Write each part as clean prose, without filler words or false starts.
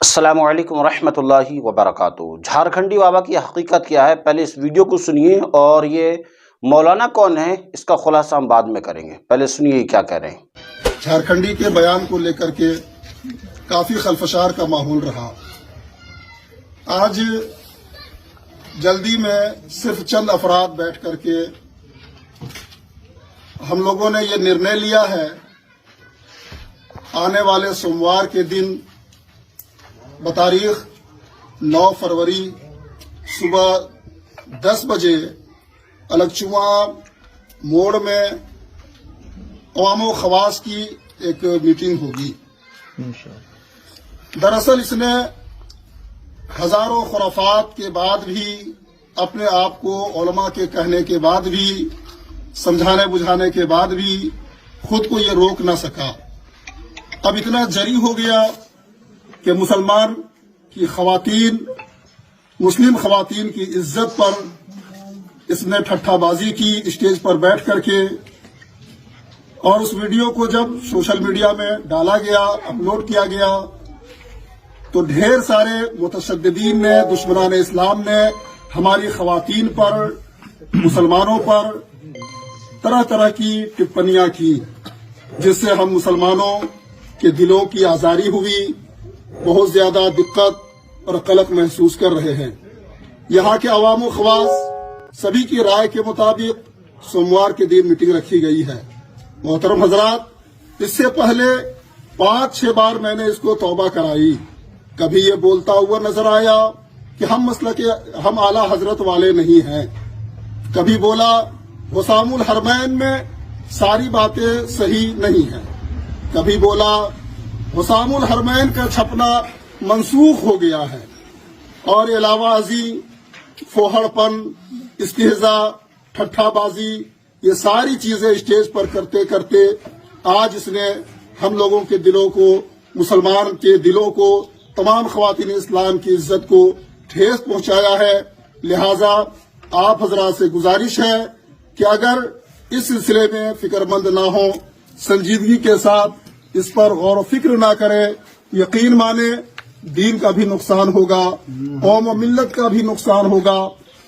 السلام علیکم ورحمۃ اللہ وبرکاتہ۔ جھارکھنڈی بابا کی حقیقت کیا ہے، پہلے اس ویڈیو کو سنیے، اور یہ مولانا کون ہے اس کا خلاصہ ہم بعد میں کریں گے۔ پہلے سنیے کیا کہہ رہے ہیں۔ جھارکھنڈی کے بیان کو لے کر کے کافی خلفشار کا ماحول رہا۔ آج جلدی میں صرف چند افراد بیٹھ کر کے ہم لوگوں نے یہ نرنے لیا ہے، آنے والے سوموار کے دن بتاریخ 9 فروری صبح 10 بجے الگچواں موڑ میں عوام و خواص کی ایک میٹنگ ہوگی۔ دراصل اس نے ہزاروں خرافات کے بعد بھی، اپنے آپ کو علماء کے کہنے کے بعد بھی، سمجھانے بجھانے کے بعد بھی خود کو یہ روک نہ سکا۔ اب اتنا جری ہو گیا کہ مسلمان کی خواتین، مسلم خواتین کی عزت پر اس نے ٹھٹھا بازی کی اسٹیج پر بیٹھ کر کے، اور اس ویڈیو کو جب سوشل میڈیا میں ڈالا گیا، اپلوڈ کیا گیا، تو ڈھیر سارے متشددین نے، دشمنان اسلام نے ہماری خواتین پر، مسلمانوں پر طرح طرح کی ٹپنیاں کی، جس سے ہم مسلمانوں کے دلوں کی آزاری ہوئی، بہت زیادہ دقت اور قلق محسوس کر رہے ہیں۔ یہاں کے عوام و خواص سبھی کی رائے کے مطابق سوموار کے دن میٹنگ رکھی گئی ہے۔ محترم حضرات، اس سے پہلے 5-6 بار میں نے اس کو توبہ کرائی۔ کبھی یہ بولتا ہوا نظر آیا کہ ہم اعلیٰ حضرت والے نہیں ہیں، کبھی بولا حسام الحرمین میں ساری باتیں صحیح نہیں ہیں، کبھی بولا حسام الحرمین کا چھپنا منسوخ ہو گیا ہے، اور علاوہ ازیں فوہڑ پن، استہزاء، ٹھٹھا بازی، یہ ساری چیزیں اسٹیج پر کرتے کرتے آج اس نے ہم لوگوں کے دلوں کو، مسلمان کے دلوں کو، تمام خواتین اسلام کی عزت کو ٹھیس پہنچایا ہے۔ لہذا آپ حضرات سے گزارش ہے کہ اگر اس سلسلے میں فکر مند نہ ہوں، سنجیدگی کے ساتھ اس پر غور و فکر نہ کرے، یقین مانے دین کا بھی نقصان ہوگا، قوم و ملت کا بھی نقصان ہوگا۔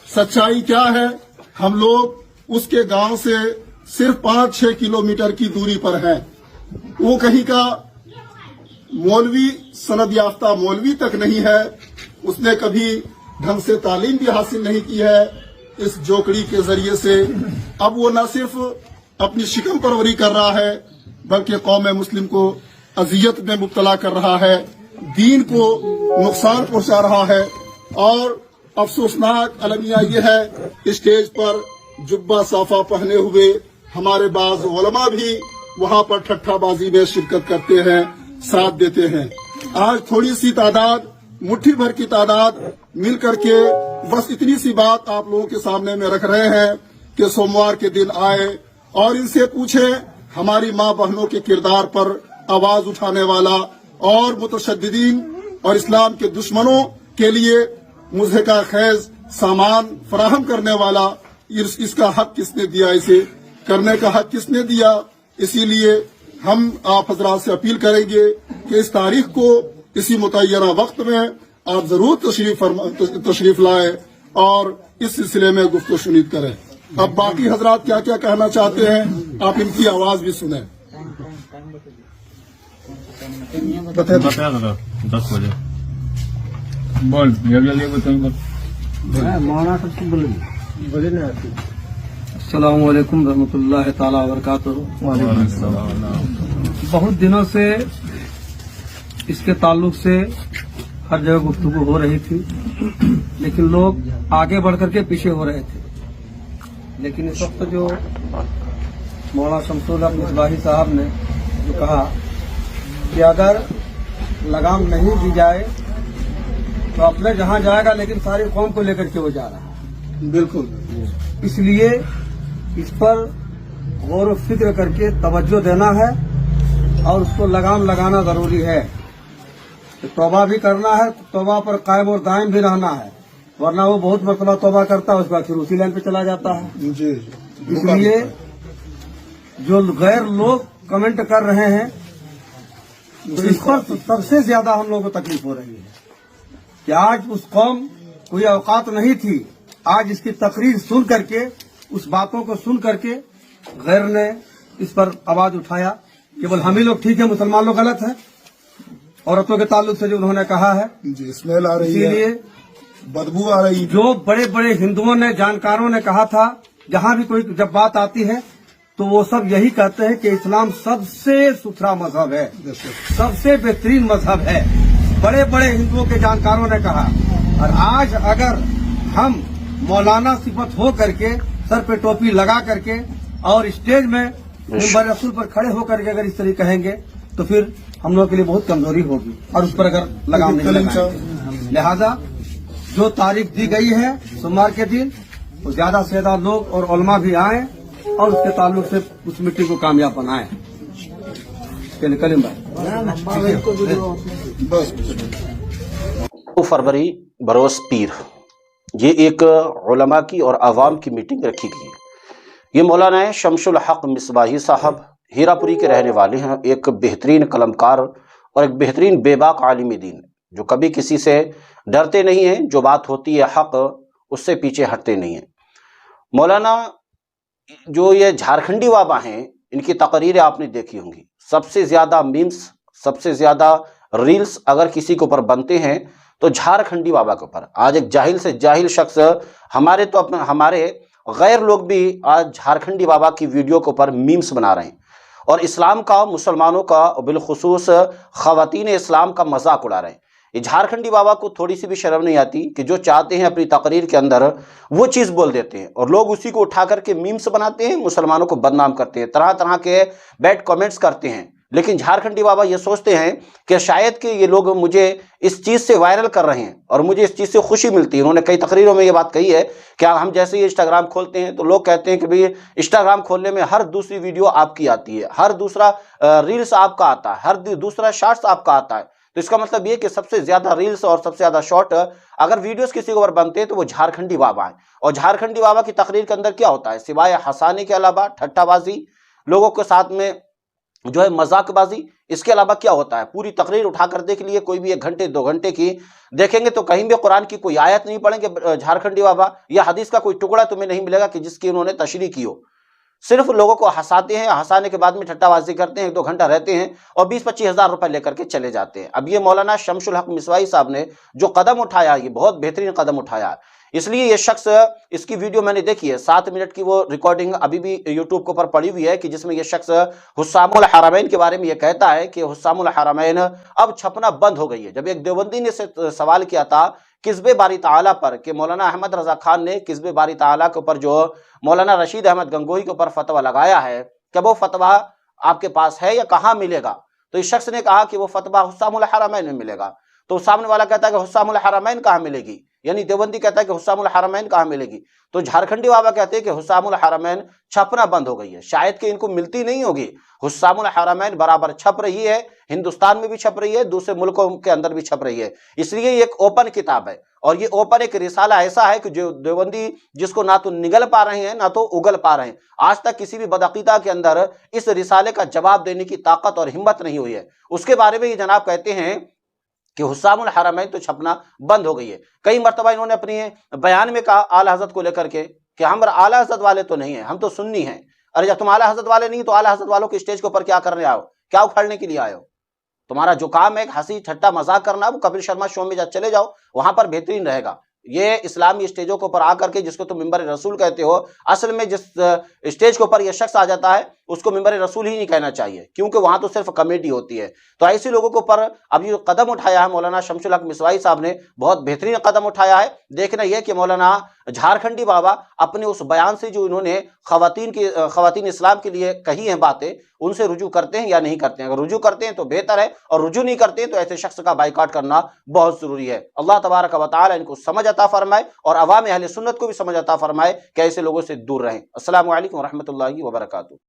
سچائی کیا ہے؟ ہم لوگ اس کے گاؤں سے صرف 5-6 کلومیٹر کی دوری پر ہیں۔ وہ کہیں کا مولوی، سند یافتہ مولوی تک نہیں ہے، اس نے کبھی ڈھنگ سے تعلیم بھی حاصل نہیں کی ہے۔ اس جوکڑی کے ذریعے سے اب وہ نہ صرف اپنی شکم پروری کر رہا ہے، بلکہ قوم مسلم کو اذیت میں مبتلا کر رہا ہے، دین کو نقصان پہنچا رہا ہے۔ اور افسوسناک المیہ یہ ہے، اسٹیج پر جبہ صافہ پہنے ہوئے ہمارے بعض علماء بھی وہاں پر ٹھٹھا بازی میں شرکت کرتے ہیں، ساتھ دیتے ہیں۔ آج تھوڑی سی تعداد، مٹھی بھر کی تعداد مل کر کے بس اتنی سی بات آپ لوگوں کے سامنے میں رکھ رہے ہیں کہ سوموار کے دن آئے اور ان سے پوچھیں، ہماری ماں بہنوں کے کردار پر آواز اٹھانے والا اور متشددین اور اسلام کے دشمنوں کے لیے مضحکہ خیز سامان فراہم کرنے والا، اس کا حق کس نے دیا؟ اسے کرنے کا حق کس نے دیا؟ اسی لیے ہم آپ حضرات سے اپیل کریں گے کہ اس تاریخ کو، اسی متعینہ وقت میں آپ ضرور تشریف لائیں اور اس سلسلے میں گفتگو شنید کریں۔ اب باقی حضرات کیا کیا کہنا چاہتے ہیں، آپ ان کی آواز بھی سنیں۔ 10 بجے بول السلام علیکم رحمۃ اللہ تعالی وبرکاتہ۔ بہت دنوں سے اس کے تعلق سے ہر جگہ گفتگو ہو رہی تھی، لیکن لوگ آگے بڑھ کر کے پیچھے ہو رہے تھے۔ لیکن اس وقت جو مولانا شمس الحق مصباحی صاحب نے جو کہا کہ اگر لگام نہیں دی جائے تو اپنے جہاں جائے گا، لیکن ساری قوم کو لے کر کے وہ جا رہا ہے۔ بالکل، اس لیے اس پر غور و فکر کر کے توجہ دینا ہے اور اس کو لگام لگانا ضروری ہے۔ توبہ بھی کرنا ہے، توبہ پر قائم اور دائم بھی رہنا ہے، ورنہ وہ بہت مرتبہ توبہ کرتا ہے، اس کے بعد پھر اسی لائن پہ چلا جاتا ہے۔ جی، اس لیے جو غیر لوگ کمنٹ کر رہے ہیں، तो इस पर सबसे ज्यादा हम लोगों को तकलीफ हो रही है कि आज उस कौम कोई औकात नहीं थी, आज इसकी तकरीर सुन करके, उस बातों को सुन करके गैर ने इस पर आवाज उठाया। केवल हम ही लोग ठीक है, मुसलमान लोग गलत है। औरतों के ताल्लुक से जो उन्होंने कहा है, जी स्मेल आ रही है, इसीलिए बदबू आ रही है। जो बड़े बड़े हिंदुओं ने, जानकारों ने कहा था, जहां भी कोई जब बात आती है तो वो सब यही कहते हैं कि इस्लाम सबसे सुथरा मजहब है, सबसे बेहतरीन मजहब है। बड़े बड़े हिंदुओं के जानकारों ने कहा। और आज अगर हम मौलाना सिफत हो करके, सर पे टोपी लगा करके और स्टेज में मिंबर रसूल पर खड़े होकर के अगर इस तरह कहेंगे तो फिर हम लोगों के लिए बहुत कमजोरी होगी और उस पर अगर लगाम नहीं लगाएंगे। लिहाजा जो तारीख दी गई है सोमवार के दिन, तो ज्यादा से ज्यादा लोग और उलमा भी आए और उसके ताल्लुक से उस मीटिंग को कामयाब बनाए। कलीम भाई, बस 2 फरवरी बरोस पीर, ये एक उलमा की और आवाम की मीटिंग रखी गई है। ये मौलाना शमसुल हक मिसबाही साहब हीरापुरी के रहने वाले हैं, एक बेहतरीन कलमकार और एक बेहतरीन बेबाक आलिम दीन, जो कभी किसी से डरते नहीं हैं, जो बात होती है हक उससे पीछे हटते नहीं हैं। मौलाना जो ये झारखंडी बाबा हैं, इनकी तकरीरें आपने देखी होंगी। सबसे ज़्यादा मीम्स, सबसे ज़्यादा रील्स अगर किसी के ऊपर बनते हैं तो झारखंडी बाबा के ऊपर। आज एक जाहिल से जाहिल शख्स, हमारे गैर लोग भी आज झारखंडी बाबा की वीडियो के ऊपर मीम्स बना रहे हैं और इस्लाम का, मुसलमानों का, बिलखुसूस ख़वातीन इस्लाम का मजाक उड़ा रहे हैं। ये झारखंडी बाबा को थोड़ी सी भी शर्म नहीं आती कि जो चाहते हैं अपनी तकरीर के अंदर वो चीज़ बोल देते हैं और लोग उसी को उठा करके मीम्स बनाते हैं, मुसलमानों को बदनाम करते हैं, तरह तरह के बैड कमेंट्स करते हैं। लेकिन झारखंडी बाबा ये सोचते हैं कि शायद कि ये लोग मुझे इस चीज़ से वायरल कर रहे हैं और मुझे इस चीज़ से खुशी मिलती है। उन्होंने कई तकरीरों में ये बात कही है कि हम जैसे ही इंस्टाग्राम खोलते हैं तो लोग कहते हैं कि भाई इंस्टाग्राम खोलने में हर दूसरी वीडियो आपकी आती है, हर दूसरा रील्स आपका आता है, हर दूसरा शॉर्ट्स आपका आता है। तो इसका मतलब ये कि सबसे ज़्यादा रील्स और सबसे ज़्यादा शॉर्ट अगर वीडियोस किसी के ऊपर बनते हैं तो वो झारखंडी बाबा हैं। और झारखंडी बाबा की तकरीर के अंदर क्या होता है, सिवाय हंसाने के अलावा ठट्टाबाजी, लोगों के साथ में जो है मजाकबाजी, इसके अलावा क्या होता है? पूरी तकरीर उठा कर देख लिए, कोई भी 1 घंटे 2 घंटे की देखेंगे तो कहीं भी कुरान की कोई आयत नहीं पढ़ेंगे झारखंडी बाबा, या हदीस का कोई टुकड़ा तुम्हें नहीं मिलेगा कि जिसकी उन्होंने तशरीह की हो। सिर्फ लोगों को हंसाते हैं, हंसाने के बाद में ठट्टाबाजी करते हैं, 1-2 घंटा रहते हैं और 20-25 हज़ार रुपए लेकर के चले जाते हैं। अब ये मौलाना शमसुल हक मिसबाही साहब ने जो कदम उठाया, ये बहुत बेहतरीन कदम उठाया। इसलिए ये शख्स, इसकी वीडियो मैंने देखी है, 7 मिनट की वो रिकॉर्डिंग अभी भी यूट्यूब के ऊपर पड़ी हुई है कि जिसमें ये शख्स हुस्सामुल हरमैन के बारे में ये कहता है कि हुस्सामुल हरमैन अब छपना बंद हो गई है। जब एक देवबंदी ने से सवाल किया था किस्बे बारी ताला पर कि मौलाना अहमद रजा खान ने किस्बे बारी ताला के ऊपर जो मौलाना रशीद अहमद गंगोही के ऊपर फतवा लगाया है, क्या वो फतवा आपके पास है या कहाँ मिलेगा? तो इस शख्स ने कहा कि वो फतवा हुस्सामुल हरमैन में मिलेगा। तो सामने वाला कहता है कि हुस्सामुल हरमैन कहाँ मिलेगी, यानी देवबंदी कहता है कि हुस्सामुल हरमैन कहाँ मिलेगी। तो झारखंडी बाबा कहते हैं कि हुस्सामुल हरमैन छपना बंद हो गई है, शायद कि इनको मिलती नहीं होगी। हुस्सामुल हरमैन बराबर छप रही है, हिंदुस्तान में भी छप रही है, दूसरे मुल्कों के अंदर भी छप रही है। इसलिए ये एक ओपन किताब है और ये ओपन एक रिसाला ऐसा है कि जो देवबंदी जिसको ना तो निगल पा रहे हैं ना तो उगल पा रहे हैं। आज तक किसी भी बदअकीदा के अंदर इस रिसाले का जवाब देने की ताकत और हिम्मत नहीं हुई है। उसके बारे में ये जनाब कहते हैं कि हुस्सामुल हरमैन तो छपना बंद हो गई है। कई मरतबा इन्होंने अपने बयान में कहा आला हज़रत को लेकर के कि हम आला हज़रत वाले तो नहीं हैं, हम तो सुन्नी हैं। अरे जब तुम आला हज़रत वाले नहीं तो आला हज़रत वालों के स्टेज के ऊपर क्या करने आओ, क्या उखाड़ने के लिए आए हो? तुम्हारा जो काम है हंसी ठट्टा मजाक करना, वो कपिल शर्मा शो में चले जाओ, वहां पर बेहतरीन रहेगा। ये इस्लामी स्टेजों के ऊपर आकर के जिसको तुम मिंबर रसूल कहते हो, असल में जिस स्टेज के ऊपर ये शख्स आ जाता है उसको मिंबर रसूल ही नहीं कहना चाहिए, क्योंकि वहां तो सिर्फ कमेटी होती है। तो ऐसे लोगों के ऊपर अब ये कदम उठाया है मौलाना शमसुल हक मिसबाही साहब ने, बहुत बेहतरीन कदम उठाया है। देखना यह कि मौलाना झारखंडी बाबा अपने उस बयान से जो इन्होंने खवातीन इस्लाम के लिए कही हैं बातें, उनसे रुजू करते हैं या नहीं करते हैं। अगर रुजू करते हैं तो बेहतर है और रुजू नहीं करते हैं तो ऐसे शख्स का बाइकाट करना बहुत जरूरी है। अल्लाह तबारक व तआला इनको समझ अता फरमाए और अवाम अहले सुन्नत को भी समझ अता फरमाए कि ऐसे लोगों से दूर रहें। अस्सलामु अलैकुम व रहमतुल्लाहि व बरकातुहू।